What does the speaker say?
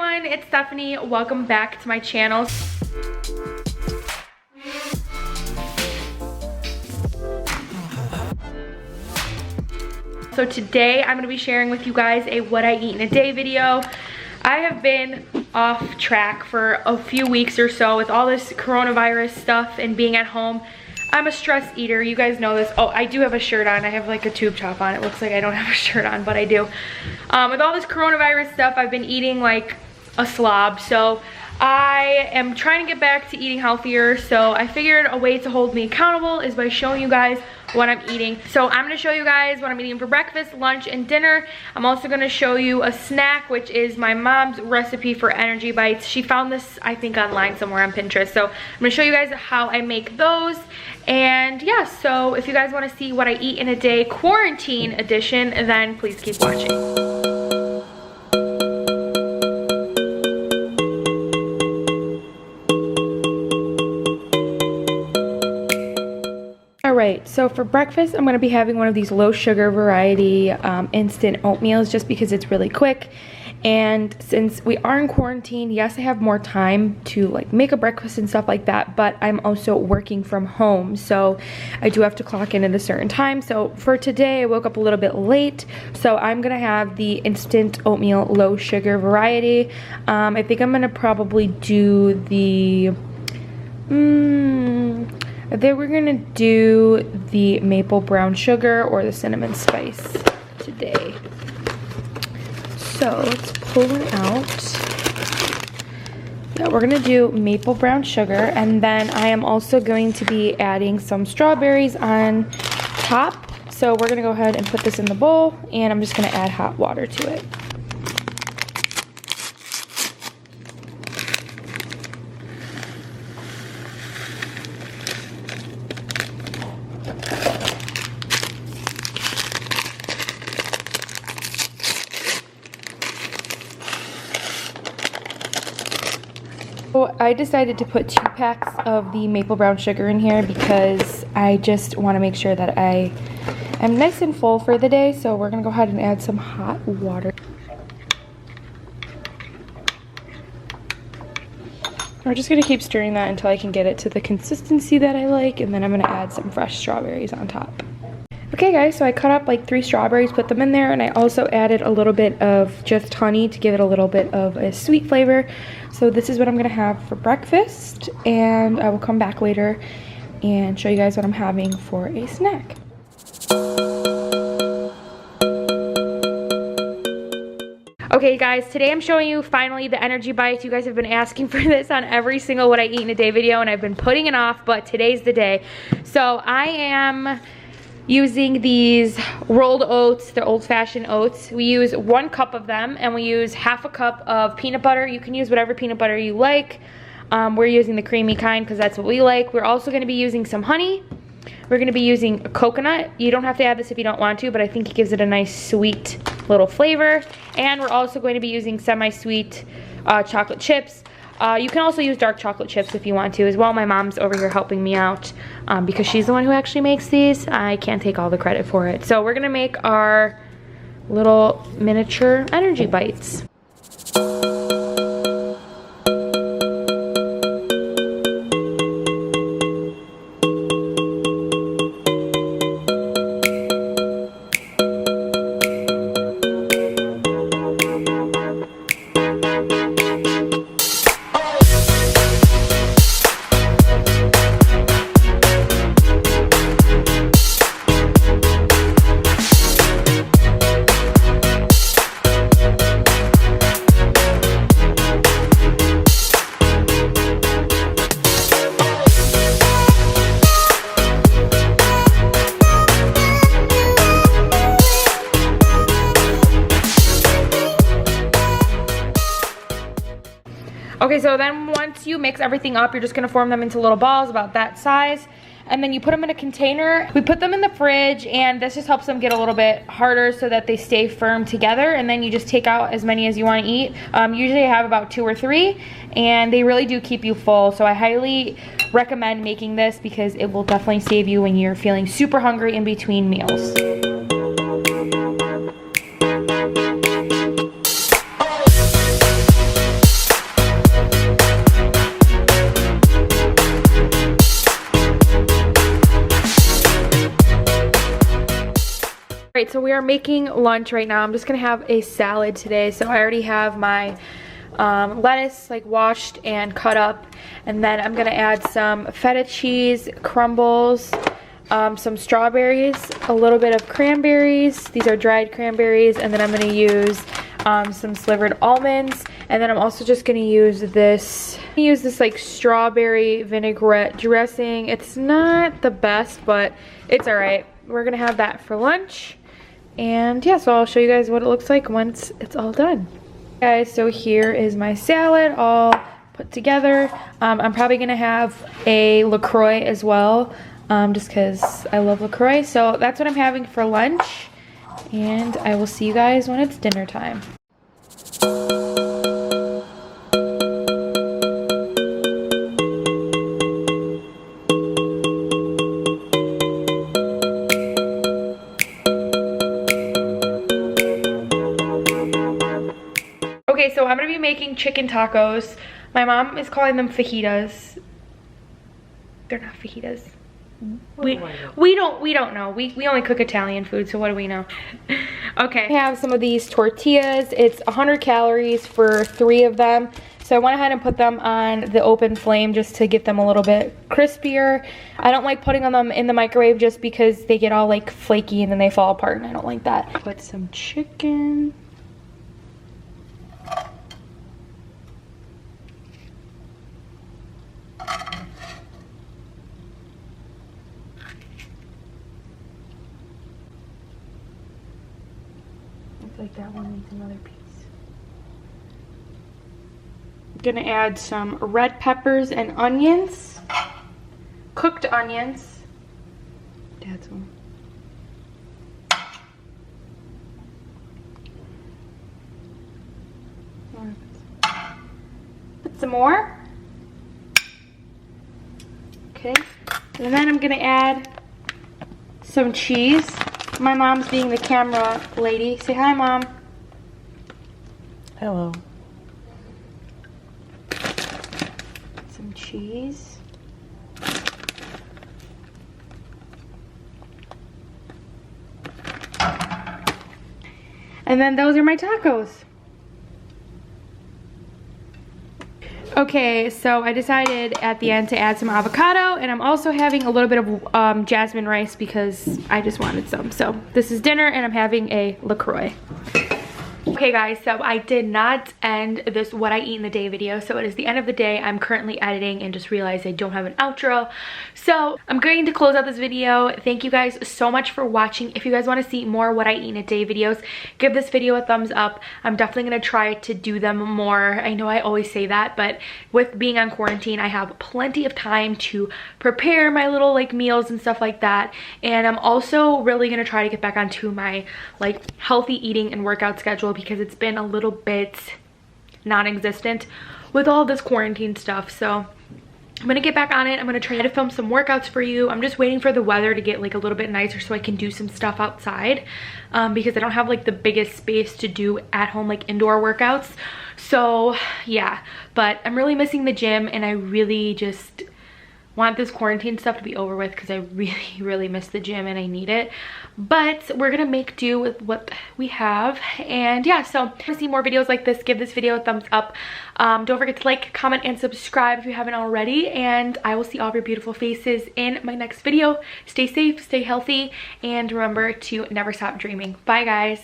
everyone, it's Stephanie. Welcome back to my channel. So today I'm going to be sharing with you guys a what I eat in a day video. I have been off track for a few weeks or so with all this coronavirus stuff and being at home. I'm a stress eater, you guys know this. Oh, I do have a shirt on. I have like a tube top on. It looks like I don't have a shirt on, but I do. With all this coronavirus stuff, I've been eating like a slob. So I am trying to get back to eating healthier. So I figured a way to hold me accountable is by showing you guys what I'm eating. So I'm gonna show you guys what I'm eating for breakfast, lunch, and dinner. I'm also gonna show you a snack, which is my mom's recipe for energy bites. She found this, I think, online somewhere on Pinterest. So I'm gonna show you guys how I make those. And yeah, so if you guys wanna see what I eat in a day, quarantine edition, then please keep watching. Alright, so for breakfast, I'm going to be having one of these low sugar variety instant oatmeals just because it's really quick. And since we are in quarantine, yes, I have more time to like make a breakfast and stuff like that, but I'm also working from home, so I do have to clock in at a certain time. So for today, I woke up a little bit late, so I'm going to have the instant oatmeal low sugar variety. I think I'm going to probably do the... Then we're gonna do the maple brown sugar or the cinnamon spice today. So let's pull it out. Yeah, we're gonna do maple brown sugar, and then I am also going to be adding some strawberries on top. So we're gonna go ahead and put this in the bowl, and I'm just gonna add hot water to it. So I decided to put 2 packs of the maple brown sugar in here because I just want to make sure that I am nice and full for the day. So we're going to go ahead and add some hot water. We're just going to keep stirring that until I can get it to the consistency that I like, and then I'm going to add some fresh strawberries on top. Okay guys, so I cut up like 3 strawberries, put them in there, and I also added a little bit of just honey to give it a little bit of a sweet flavor. So this is what I'm gonna have for breakfast, and I will come back later and show you guys what I'm having for a snack. Okay guys, today I'm showing you finally the energy bites. You guys have been asking for this on every single what I eat in a day video, and I've been putting it off, but today's the day. So I am using these rolled oats, they're old-fashioned oats. We use 1 cup of them, and we use half a cup of peanut butter. You can use whatever peanut butter you like. We're using the creamy kind because that's what we like. We're also going to be using some honey. We're going to be using a coconut. You don't have to add this if you don't want to, but I think it gives it a nice sweet little flavor. And we're also going to be using semi-sweet chocolate chips. You can also use dark chocolate chips if you want to as well. My mom's over here helping me out because she's the one who actually makes these. I can't take all the credit for it. So we're gonna make our little miniature energy bites. Okay, so then once you mix everything up, you're just gonna form them into little balls about that size. And then you put them in a container. We put them in the fridge, and this just helps them get a little bit harder so that they stay firm together. And then you just take out as many as you wanna eat. Usually I have about 2 or 3, and they really do keep you full. So I highly recommend making this because it will definitely save you when you're feeling super hungry in between meals. Alright, so we are making lunch right now. I'm just gonna have a salad today. So I already have my lettuce like washed and cut up, and then I'm gonna add some feta cheese crumbles, some strawberries, a little bit of cranberries. These are dried cranberries, and then I'm gonna use some slivered almonds, and then I'm also just gonna use this like strawberry vinaigrette dressing. It's not the best, but it's all right. We're gonna have that for lunch, and yeah, so I'll show you guys what it looks like once it's all done. Guys, so here is my salad all put together. I'm probably gonna have a LaCroix as well, just because I love LaCroix. So that's what I'm having for lunch, and I will see you guys when it's dinner time. Okay, so I'm gonna be making chicken tacos. My mom is calling them fajitas. They're not fajitas. We don't know. We only cook Italian food, so what do we know? Okay. I have some of these tortillas. It's 100 calories for 3 of them. So I went ahead and put them on the open flame just to get them a little bit crispier. I don't like putting them in the microwave just because they get all like flaky and then they fall apart, and I don't like that. Put some chicken. Like that one needs another piece. I'm gonna add some red peppers and onions, cooked onions. Add some. Put some more. Okay, and then I'm gonna add some cheese. My mom's being the camera lady. Say hi, Mom. Hello. Some cheese. And then those are my tacos. Okay, so I decided at the end to add some avocado, and I'm also having a little bit of jasmine rice because I just wanted some. So this is dinner, and I'm having a LaCroix. Okay guys, so I did not end this what I eat in the day video, so it is the end of the day. I'm currently editing and just realized I don't have an outro, so I'm going to close out this video. Thank you guys so much for watching. If you guys want to see more what I eat in a day videos, give this video a thumbs up. I'm definitely going to try to do them more. I know I always say that, but with being on quarantine, I have plenty of time to prepare my little like meals and stuff like that, and I'm also really going to try to get back onto my like healthy eating and workout schedule because it's been a little bit non-existent with all this quarantine stuff. So I'm gonna get back on it. I'm gonna try to film some workouts for you. I'm just waiting for the weather to get like a little bit nicer so I can do some stuff outside, because I don't have like the biggest space to do at home like indoor workouts. So yeah, but I'm really missing the gym, and I really just want this quarantine stuff to be over with because I really miss the gym and I need it. But we're gonna make do with what we have, and yeah, so if you want to see more videos like this, give this video a thumbs up. Don't forget to like, comment, and subscribe if you haven't already, and I will see all of your beautiful faces in my next video. Stay safe, stay healthy, and remember to never stop dreaming. Bye guys.